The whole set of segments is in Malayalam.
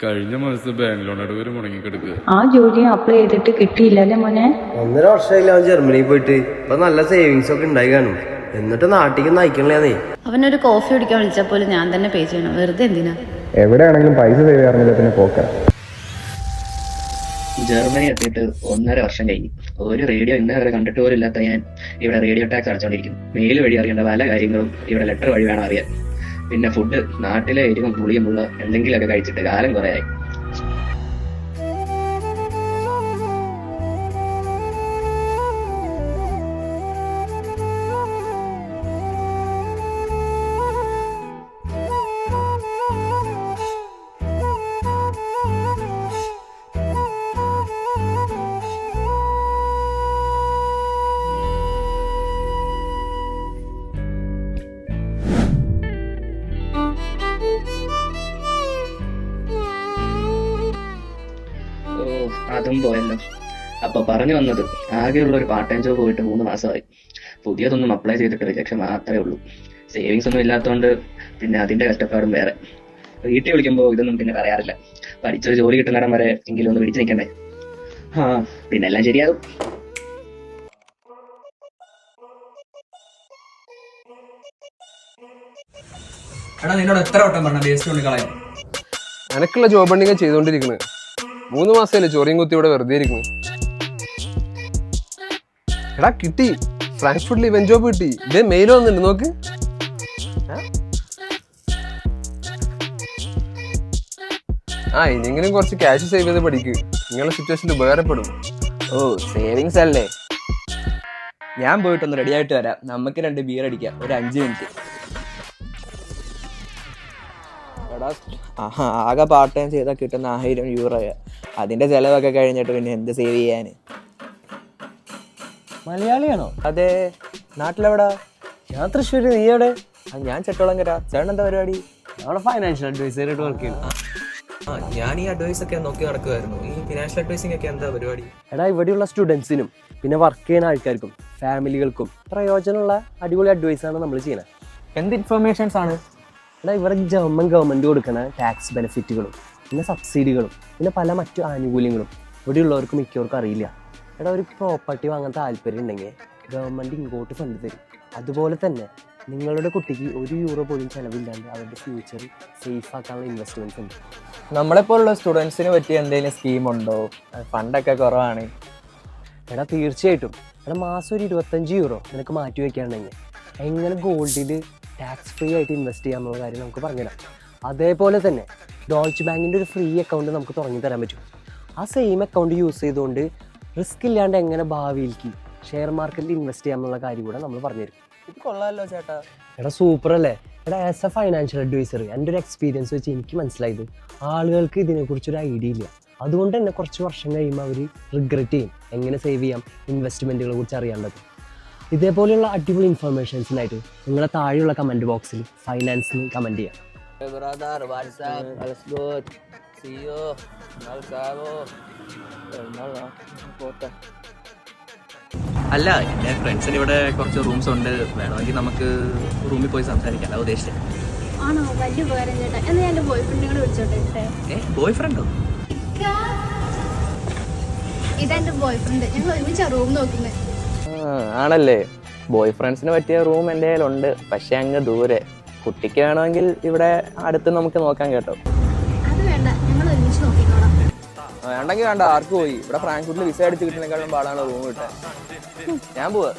കഴിഞ്ഞ മാസം ബാങ്ക് ലോൺ അടവ് മുടങ്ങിക്കിടക്കുക. ആ ജോലി അപ്ലൈ ചെയ്തിട്ട് കിട്ടിയില്ലല്ലേ മോനെ? 1.5 വർഷമായില്ല അവൻ ജർമ്മനിയിൽ പോയിട്ട്. ഇപ്പൊ നല്ല സേവിങ്സ് ഒക്കെ ഉണ്ടായി കാണും. എന്നിട്ട് നാട്ടിലേക്ക് നയിക്കണേ. അവനൊരു കോഫി കുടിക്കാൻ വിളിച്ചാൽ പോലും ഞാൻ തന്നെ പേ ചെയ്യണം. വെറുതെ എന്തിനാ? എവിടെയാണെങ്കിലും പൈസ സേവ് ചെയ്യാറില്ല, പിന്നെ പോക്കാം. ജർമ്മനി എത്തിയിട്ട് 1.5 വർഷം കഴിഞ്ഞു. ഒരു റേഡിയോ ഇന്നേ വരെ കണ്ടിട്ട് പോലും ഇല്ലാത്ത ഞാൻ ഇവിടെ റേഡിയോ ടാക്സ് അടച്ചോണ്ടിരിക്കുന്നു. മെയിൽ വഴി അറിയേണ്ട പല കാര്യങ്ങളും ഇവിടെ ലെറ്റർ വഴി വേണം അറിയാൻ. പിന്നെ ഫുഡ് നാട്ടിലെ എരിവും പുളിയുമുള്ള എന്തെങ്കിലുമൊക്കെ കഴിച്ചിട്ട് കാലം കുറയായി. അതും പോയല്ലോ. അപ്പൊ പറഞ്ഞു വന്നത്, ആകെയുള്ള ഒരു പാർട്ട് ടൈം ജോബ് പോയിട്ട് 3 മാസമായി. പുതിയതൊന്നും അപ്ലൈ ചെയ്തിട്ട് റിജക്ഷൻ മാത്രമേ ഉള്ളൂ. സേവിങ്സ് ഒന്നും ഇല്ലാത്തതുകൊണ്ട് പിന്നെ അതിന്റെ കഷ്ടപ്പാടും വേറെ. വീട്ടിൽ വിളിക്കുമ്പോൾ ഇതൊന്നും പിന്നെ പറയാറില്ല. പഠിച്ചൊരു ജോലി കിട്ടുന്നിടം വരെ എങ്കിലും ഒന്ന് പിടിച്ചു നിൽക്കണ്ടേ. പിന്നെ എല്ലാം ശരിയാകും. എടാ നിന്നോട് എത്ര വട്ടം പറഞ്ഞ വേസ്റ്റ് കൊണ്ട് കളയാൻ? എനക്കുള്ള ജോബ് ഉണ്ടെങ്കിൽ ചെയ്തോണ്ടിരിക്കുന്നത്. 3 മാസമല്ലേ ചോറിയും കുത്തി ഇവിടെ വെറുതെ ഇരിക്കുന്നു. എടാ കിട്ടി, ഫ്രാങ്ക്ഫർട്ടിൽ ഇവന്റ് ജോബ് കിട്ടി. ഇതേ മെയിൽ വന്നിട്ടുണ്ട്, നോക്ക്. ഇനിയെങ്കിലും കുറച്ച് ക്യാഷ് സേവ് ചെയ്ത് പഠിക്ക്. നിങ്ങളുടെ സിറ്റുവേഷനിൽ ഉപകാരപ്പെടും. സേവിങ്സ് അല്ലേ? ഞാൻ പോയിട്ടൊന്ന് റെഡി ആയിട്ട് വരാം. നമുക്ക് 2 ബിയർ അടിക്കാം, ഒരു 5 മിനിറ്റ്. ആകെ പാർട്ട് ടൈം ചെയ്താൽ കിട്ടുന്ന 1000 യൂറോയാ. അതിന്റെ ചെലവൊക്കെ കഴിഞ്ഞിട്ട് പിന്നെ എന്ത് സേവ് ചെയ്യാന്? മലയാളിയാണോ? അതെ. നാട്ടിലെവിടാ? ഞാൻ തൃശ്ശൂര്. നീ എവിടെ? ഞാൻ ചെട്ടോളങ്കര. ചേട്ടൻ എന്താ പരിപാടി? അവിടെ ഫൈനാൻഷ്യൽ അഡ്വൈസറായിട്ട് വർക്ക് ചെയ്യുന്നു. ഞാൻ ഈ അഡ്വൈസ് ഒക്കെ നോക്കി നടക്കുമായിരുന്നു. ഈ ഫിനാൻഷ്യൽ അഡ്വൈസിംഗ് ഒക്കെ എന്താ പരിപാടി? എടാ, ഇവിടെയുള്ള സ്റ്റുഡൻസിനും പിന്നെ വർക്ക് ചെയ്യുന്ന ആൾക്കാർക്കും ഫാമിലികൾക്കും പ്രയോജനമുള്ള അടിപൊളി അഡ്വൈസാണ് നമ്മൾ ചെയ്യുന്നത്. എന്ത് ഇൻഫർമേഷൻസ് ആണ്? എടാ, ഇവിടെ ജർമ്മൻ ഗവൺമെന്റ് കൊടുക്കുന്ന ടാക്സ് ബെനിഫിറ്റുകളും പിന്നെ സബ്സിഡികളും പിന്നെ പല മറ്റു ആനുകൂല്യങ്ങളും ഇവിടെയുള്ളവർക്ക് മിക്കവർക്കും അറിയില്ല. എടാ, ഒരു പ്രോപ്പർട്ടി വാങ്ങാൻ താല്പര്യം ഉണ്ടെങ്കിൽ ഗവൺമെന്റ് ഇങ്ങോട്ട് ഫണ്ട് തരും. അതുപോലെ തന്നെ നിങ്ങളുടെ കുട്ടിക്ക് 1 യൂറോ പോലും ചിലവില്ലാണ്ട് അവരുടെ ഫ്യൂച്ചർ സേഫ് ആക്കാനുള്ള ഇൻവെസ്റ്റ്മെന്റ്സ് ഉണ്ട്. നമ്മളെപ്പോലുള്ള സ്റ്റുഡൻസിന് പറ്റിയ എന്തെങ്കിലും സ്കീമുണ്ടോ? ഫണ്ടൊക്കെ കുറവാണ്. എടാ, തീർച്ചയായിട്ടും. എടാ, മാസം ഒരു 25 യൂറോ നിനക്ക് മാറ്റി വയ്ക്കുകയാണെങ്കിൽ എങ്ങനെ ഗോൾഡിൽ ടാക്സ് ഫ്രീ ആയിട്ട് ഇൻവെസ്റ്റ് ചെയ്യാമെന്നുള്ള കാര്യം നമുക്ക് പറഞ്ഞുതരാം. അതേപോലെ തന്നെ ഡോയ്ച്ച് ബാങ്കിൻ്റെ ഒരു ഫ്രീ അക്കൗണ്ട് നമുക്ക് തുടങ്ങി തരാൻ പറ്റും. ആ സെയിം അക്കൗണ്ട് യൂസ് ചെയ്തുകൊണ്ട് റിസ്ക് ഇല്ലാണ്ട് എങ്ങനെ ഭാവിയിലേക്ക് ഷെയർ മാർക്കറ്റിൽ ഇൻവെസ്റ്റ് ചെയ്യാമെന്നുള്ള കാര്യം കൂടെ നമ്മൾ പറഞ്ഞുതരും. ഇത് കൊള്ളാമല്ലോ ചേട്ടാ. എടാ, സൂപ്പർ അല്ലേ? എടാ, ആസ് എ ഫൈനാൻഷ്യൽ അഡ്വൈസർ എൻ്റെ ഒരു എക്സ്പീരിയൻസ് വെച്ച് എനിക്ക് മനസ്സിലായത് ആളുകൾക്ക് ഇതിനെക്കുറിച്ചൊരു ഐഡിയ ഇല്ല. അതുകൊണ്ട് തന്നെ കുറച്ച് വർഷം കഴിയുമ്പോൾ അവർ റിഗ്രറ്റ് ചെയ്യും എങ്ങനെ സേവ് ചെയ്യാം, ഇൻവെസ്റ്റ്മെൻറ്റുകളെ കുറിച്ച് അറിയേണ്ടത്. ഇതേപോലെയുള്ള അടിപൊളി ഇൻഫർമേഷൻസിനായിട്ട് നിങ്ങളെ താഴെയുള്ള കമൻറ്റ് ബോക്സിൽ ഫൈനാൻസിന് കമൻറ്റ് ചെയ്യാം. അല്ല, എൻ്റെ ഫ്രണ്ട്സിന് ഇവിടെ കുറച്ച് റൂംസ് ഉണ്ട്. വേണമെങ്കിൽ നമുക്ക് റൂമിൽ പോയി സംസാരിക്കാം. അതാ ഉദ്ദേശിച്ചത്. ആണോ? വലിയ ഉപകാരം ചേട്ടാ. എന്നാ ഞാൻ എൻ്റെ ബോയ് ഫ്രണ്ടിനെ കൂടെ വിളിച്ചോട്ടെ? ബോയ് ഫ്രണ്ടോ? ഇതെൻ്റെ ബോയ് ഫ്രണ്ട്. ഞങ്ങൾ ഒരുമിച്ചാ റൂം നോക്കുന്നത്. ആണല്ലേ? ബോയ് ഫ്രണ്ട്സിന് പറ്റിയ റൂം എൻ്റെ കയ്യിലുണ്ട്, പക്ഷെ അങ്ങ് ദൂരെ. കുട്ടിക്ക് വേണമെങ്കിൽ ഇവിടെ അടുത്ത് നമുക്ക് നോക്കാം കേട്ടോ. അത് വേണ്ട, ഞങ്ങൾ ഒരുമിച്ച് നോക്കിക്കോളാം. വേണ്ടെങ്കിൽ വേണ്ട, ആർക്ക് പോയി. ഇവിടെ ഫ്രാങ്ക്ഫർട്ടിൽ വിസ അടിച്ച് കിട്ടുന്നതിനേക്കാളും പാടാണ് റൂം കിട്ടാൻ. ഞാൻ പോവാ.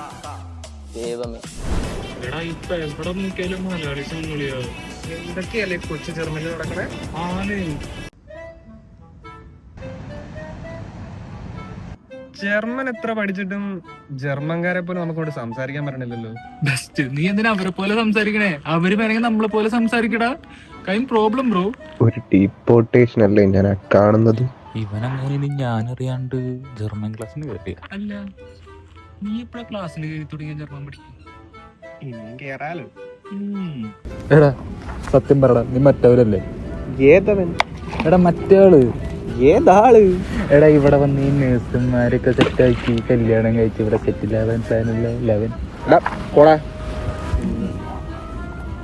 ദൈവമേ, എന്തൊക്കെയല്ലേ കൊച്ചു ജർമ്മനിൽ നടക്കണേ? ജർമ്മൻ എത്ര പഠിച്ചിട്ടും ജർമ്മൻകാരെ പോലെ നമുക്കോട് സംസാരിക്കാൻ പറഞ്ഞില്ലല്ലോ. ബെസ്റ്റ്, നീ എന്തിനാ അവരെ പോലെ സംസാരിക്കണേ? അവര് വേണമെങ്കിൽ നമ്മളെ പോലെ സംസാരിക്കടാ. Problem bro. ഒരു ഡീപ്പോർട്ടേഷൻ അല്ലേ ഞാൻ കാണുന്നത്? ഇവനങ്ങനെ ഞാനറിയാണ്ട് ജർമ്മൻ ക്ലാസ്സിന് കയറിയ. അല്ല, നീ എപ്പോഴാ ക്ലാസ്സിന് കയറി തുടങ്ങിയ ജർമ്മൻ പഠിക്കും? കേറാലോ. എടാ സത്യം പറടാ, നീ മറ്റവരല്ലേ? ഏതവൻ? എടാ മറ്റേള്. ഏതാള്? എടാ ഇവിടെ വന്ന് ഈ നേഴ്സുമാരൊക്കെ സെറ്റാക്കി കല്യാണം കഴിച്ച് ഇവിടെ സെറ്റിലാവാൻ സാധനമല്ല ലവൻ.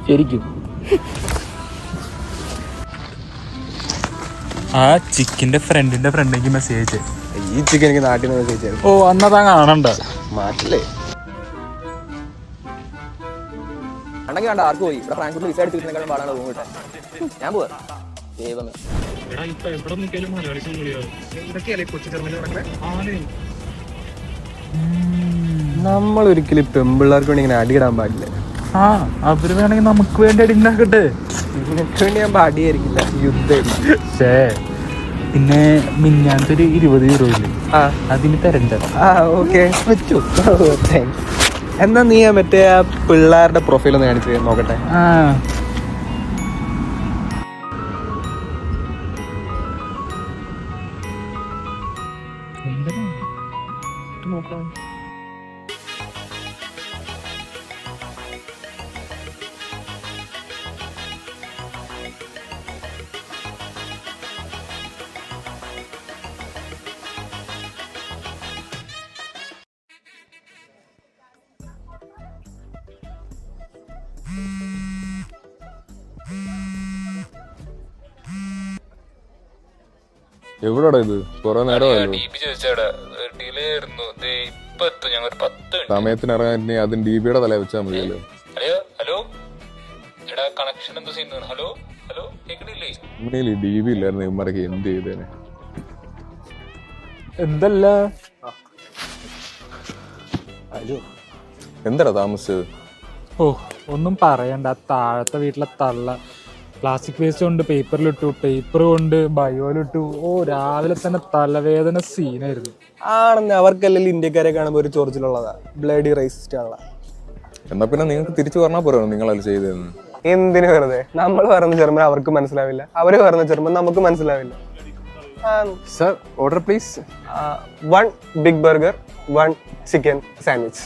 ശരിക്കും ആ ചിക്കിന്റെ ഫ്രണ്ടിന്റെ ഫ്രണ്ടിലേക്ക് മെസ്സേജ് ഈ ചിക്കൻ എനിക്ക് നാട്ടിൽ നിന്ന് മെസ്സേജ് ഓ അന്നതാ കാണണ്ട മാറ്റില്ലേ? ഉണ്ടെങ്കിൽ വേണ്ട, ആർക്ക് പോയി ഇവിടെ ഫ്രാങ്ക്ഫർട്ടിൽ വിസ എടുത്തിരിക്കുന്നേക്കാളും പാടാണ് റൂം കിട്ടാൻ. ഞാൻ പോവാ. ദൈവമേ. നമ്മൾ ഒരിക്കലും പെമ്പിള്ളേർക്ക് വേണ്ടി ഇങ്ങനെ അടിയിടാൻ പാടില്ല. ആ അവര് വേണമെങ്കിൽ നമുക്ക് വേണ്ടി അടിണ്ടാക്കട്ടെ. നിനക്ക് വേണ്ടി ഞാൻ അടിയായിരിക്കില്ല, യുദ്ധം. പിന്നെ മിന്നാനത്തെ ഒരു 20 euro ഇല്ലേ, അതിന് തരണ്ട. ഓക്കെ വെച്ചു. എന്നാ നീ മറ്റേ ആ പിള്ളേരുടെ പ്രൊഫൈൽ ഒന്ന് കാണിച്ച് നോക്കട്ടെ. ആ എവിടെടാ ഇത്? കൊറേ നേരമായല്ലോ. സമയത്തിന് ഇറങ്ങാൻ അതും DB-യുടെ തല വെച്ചാൽ മതിയല്ലോ. DB ഇല്ലായിരുന്നു ഇവന്മാരൊക്കെ എന്ത് ചെയ്തേനെ. എന്തല്ല എന്താടാ താമസിച്ചത്? ഓ ഒന്നും പറയണ്ട. താഴത്തെ വീട്ടിലെ തള്ള പ്ലാസ്റ്റിക് വേസ്റ്റ് കൊണ്ട് പേപ്പറിലിട്ടു, പേപ്പർ കൊണ്ട് ബയോയിലിട്ടു. ഓ രാവിലെ തന്നെ തലവേദന സീനായിരുന്നു. ആണെന്ന് അവർക്കല്ലെങ്കിൽ ഇന്ത്യക്കാരെ കാണുമ്പോൾ ഒരു ചൊറിച്ചിലുള്ളതാ. ബ്ലഡി റേസിസ്റ്റ് ആണല്ല. എന്നാ പിന്നെ നിങ്ങൾക്ക് തിരിച്ചു പറഞ്ഞാൽ പോരാ നിങ്ങളത് ചെയ്തതെന്ന്. എന്തിനു വെറുതെ? നമ്മൾ പറയുന്ന ജർമ്മൻ അവർക്ക് മനസ്സിലാവില്ല, അവര് പറയുന്ന ജർമ്മൻ നമുക്ക് മനസ്സിലാവില്ല. Sir order please. 1 big burger, 1 chicken sandwich.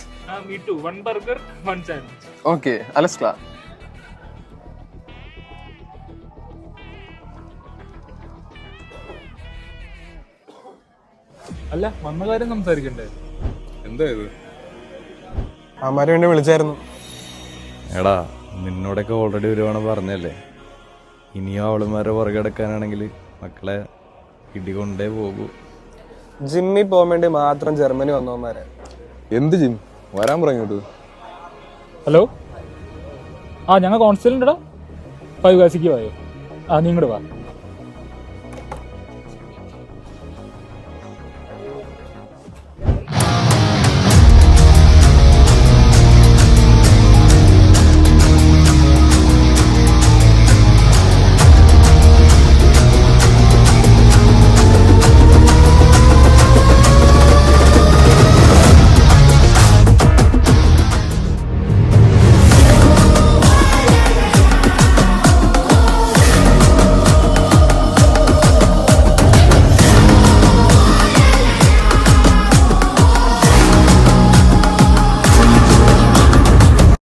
one burger, one sandwich. Okay, alles klar. അല്ല വന്ന കാര്യം സംസാരിക്കണ്ടേ? എന്താ ഇത്? അമ്മാരെ വേണ്ടി വിളിച്ചായിരുന്നു. എടാ നിന്നോടൊക്കെ ഓൾറെഡി ഒരുപാട് പറഞ്ഞല്ലേ, ഇനിയും അവളുമാരെ പുറകെ എടുക്കാനാണെങ്കിൽ മക്കളെ ഇടികൊണ്ടേ പോകൂ. ജിമ്മിൽ പോകാൻ വേണ്ടി മാത്രം ജർമ്മനി വന്നവന്മാരെ. എന്ത് ജിം? വരാൻ പറഞ്ഞോട്ട്. ഹലോ, ആ ഞങ്ങൾ കോൺസ്റ്റലിൻ്റെടാ 5 കാശിക്ക് പോയോ? ആ നീ ഇങ്ങോട്ട് വാ.